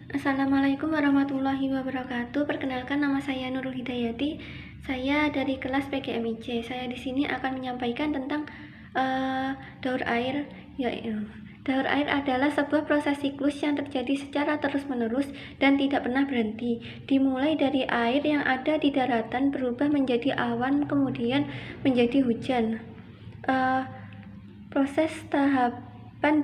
Assalamualaikum warahmatullahi wabarakatuh. Perkenalkan, nama saya Nurul Hidayati. Saya dari kelas PGMIC. Saya di sini akan menyampaikan tentang daur air. Daur air adalah sebuah proses siklus yang terjadi secara terus-menerus dan tidak pernah berhenti. Dimulai dari air yang ada di daratan berubah menjadi awan, kemudian menjadi hujan. Proses tahapan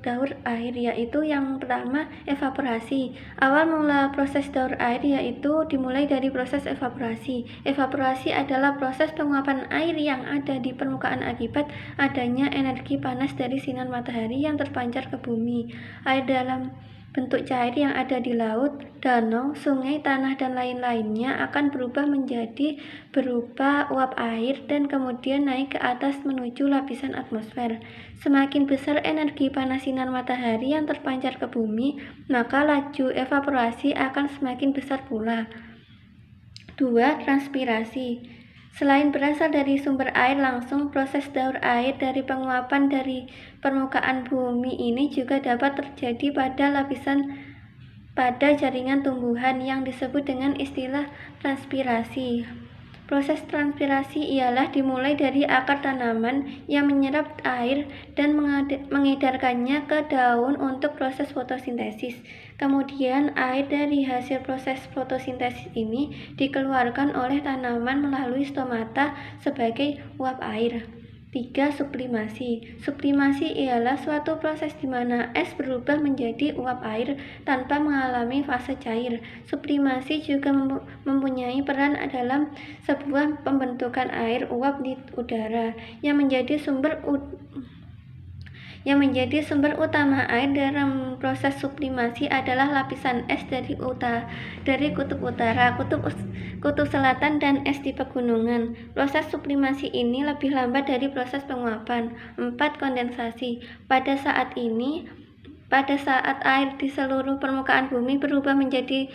daur air yaitu yang pertama evaporasi. Awal mula proses daur air yaitu dimulai dari proses evaporasi. Evaporasi adalah proses penguapan air yang ada di permukaan akibat adanya energi panas dari sinar matahari yang terpancar ke bumi. Air dalam bentuk cair yang ada di laut, danau, sungai, tanah, dan lain-lainnya akan berubah menjadi berupa uap air dan kemudian naik ke atas menuju lapisan atmosfer. Semakin besar energi panas sinar matahari yang terpancar ke bumi, maka laju evaporasi akan semakin besar pula. 2. Transpirasi. Selain berasal dari sumber air langsung, proses daur air dari penguapan dari permukaan bumi ini juga dapat terjadi pada jaringan tumbuhan yang disebut dengan istilah transpirasi. Proses transpirasi ialah dimulai dari akar tanaman yang menyerap air dan mengedarkannya ke daun untuk proses fotosintesis. Kemudian air dari hasil proses fotosintesis ini dikeluarkan oleh tanaman melalui stomata sebagai uap air. 3. Sublimasi. Sublimasi ialah suatu proses di mana es berubah menjadi uap air tanpa mengalami fase cair. Sublimasi juga mempunyai peran dalam sebuah pembentukan air uap di udara yang menjadi sumber utama air. Dalam proses sublimasi adalah lapisan es dari kutub utara, kutub selatan, dan es di pegunungan. Proses sublimasi ini lebih lambat dari proses penguapan. 4. Kondensasi. Pada saat air di seluruh permukaan bumi berubah menjadi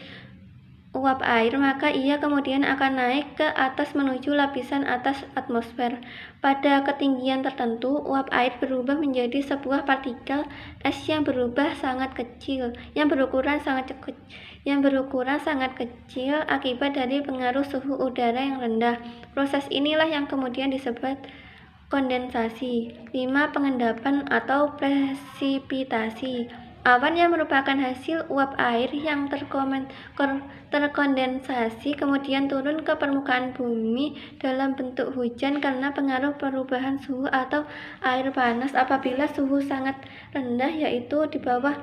uap air, maka ia kemudian akan naik ke atas menuju lapisan atas atmosfer. Pada ketinggian tertentu, uap air berubah menjadi sebuah partikel es yang berukuran sangat kecil akibat dari pengaruh suhu udara yang rendah. Proses inilah yang kemudian disebut kondensasi. 5. Pengendapan atau presipitasi. Awan yang merupakan hasil uap air yang terkondensasi kemudian turun ke permukaan bumi dalam bentuk hujan karena pengaruh perubahan suhu atau air panas. Apabila suhu sangat rendah, yaitu di bawah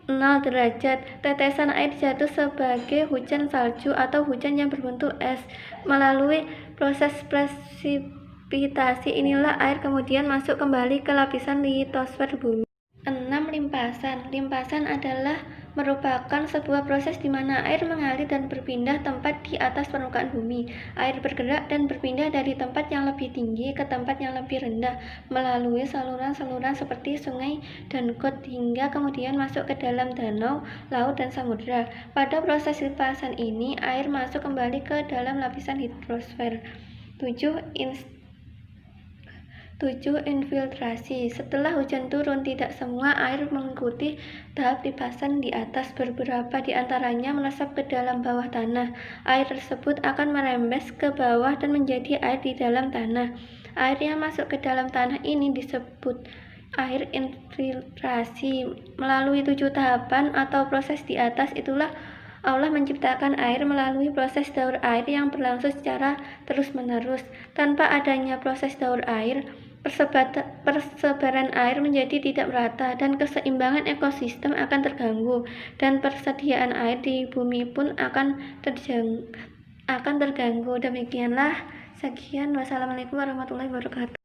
0 derajat, tetesan air jatuh sebagai hujan salju atau hujan yang berbentuk es. Melalui proses presipitasi inilah air kemudian masuk kembali ke lapisan litosfer bumi. 6. Limpasan. Limpasan adalah merupakan sebuah proses di mana air mengalir dan berpindah tempat di atas permukaan bumi. Air bergerak dan berpindah dari tempat yang lebih tinggi ke tempat yang lebih rendah melalui saluran-saluran seperti sungai dan got hingga kemudian masuk ke dalam danau, laut, dan samudera. Pada proses limpasan ini, air masuk kembali ke dalam lapisan hidrosfer. 7. Infiltrasi. Setelah hujan turun, tidak semua air mengikuti tahap limpasan di atas. Beberapa di antaranya meresap ke dalam bawah tanah. Air tersebut akan merembes ke bawah dan menjadi air di dalam tanah. Air yang masuk ke dalam tanah ini disebut air infiltrasi. Melalui 7 tahapan atau proses di atas itulah Allah menciptakan air melalui proses daur air yang berlangsung secara terus-menerus. Tanpa adanya proses daur air, persebaran air menjadi tidak merata dan keseimbangan ekosistem akan terganggu, dan persediaan air di bumi pun akan terganggu. Demikianlah, sekian. Wassalamualaikum warahmatullahi wabarakatuh.